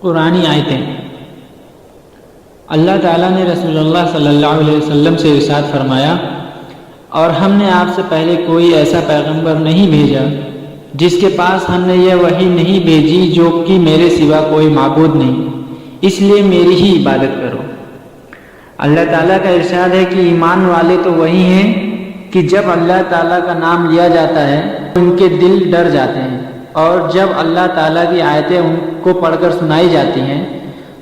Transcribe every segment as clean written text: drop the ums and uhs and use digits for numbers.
قرآنی آیتیں۔ اللہ تعالیٰ نے رسول اللہ صلی اللہ علیہ وسلم سے ارشاد فرمایا، اور ہم نے آپ سے پہلے کوئی ایسا پیغمبر نہیں بھیجا جس کے پاس ہم نے یہ وحی نہیں بھیجی جو کہ میرے سوا کوئی معبود نہیں، اس لیے میری ہی عبادت کرو۔ اللہ تعالیٰ کا ارشاد ہے کہ ایمان والے تو وہی ہیں کہ جب اللہ تعالیٰ کا نام لیا جاتا ہے ان کے دل ڈر جاتے ہیں، اور جب اللہ تعالیٰ کی آیتیں ان کو پڑھ کر سنائی جاتی ہیں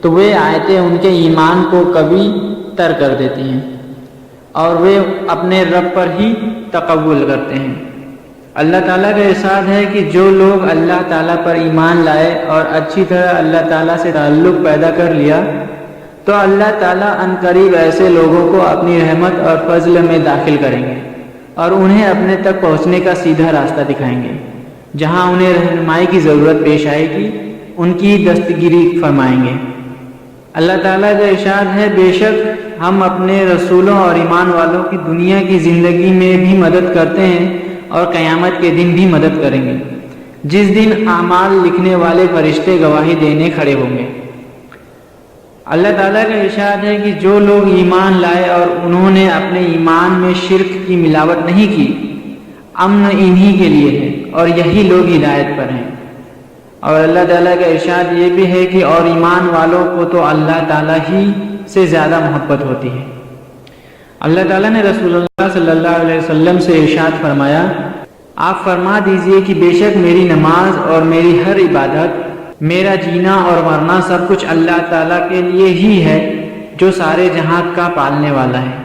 تو وہ آیتیں ان کے ایمان کو کبھی تر کر دیتی ہیں اور وہ اپنے رب پر ہی تقول کرتے ہیں۔ اللہ تعالیٰ کا ارشاد ہے کہ جو لوگ اللہ تعالیٰ پر ایمان لائے اور اچھی طرح اللہ تعالیٰ سے تعلق پیدا کر لیا تو اللہ تعالیٰ عنقریب ایسے لوگوں کو اپنی رحمت اور فضل میں داخل کریں گے اور انہیں اپنے تک پہنچنے کا سیدھا راستہ دکھائیں گے۔ جہاں انہیں رہنمائی کی ضرورت پیش آئے گی ان کی دستگیری فرمائیں گے۔ اللہ تعالیٰ کا ارشاد ہے، بے شک ہم اپنے رسولوں اور ایمان والوں کی دنیا کی زندگی میں بھی مدد کرتے ہیں اور قیامت کے دن بھی مدد کریں گے، جس دن اعمال لکھنے والے فرشتے گواہی دینے کھڑے ہوں گے۔ اللہ تعالیٰ کا ارشاد ہے کہ جو لوگ ایمان لائے اور انہوں نے اپنے ایمان میں شرک کی ملاوٹ نہیں کی، امن انہی کے لیے ہے اور یہی لوگ ہدایت پر ہیں۔ اور اللہ تعالیٰ کا ارشاد یہ بھی ہے کہ اور ایمان والوں کو تو اللہ تعالیٰ ہی سے زیادہ محبت ہوتی ہے۔ اللہ تعالیٰ نے رسول اللہ صلی اللہ علیہ وسلم سے ارشاد فرمایا، آپ فرما دیجئے کہ بے شک میری نماز اور میری ہر عبادت، میرا جینا اور مرنا سب کچھ اللہ تعالیٰ کے لیے ہی ہے جو سارے جہاں کا پالنے والا ہے۔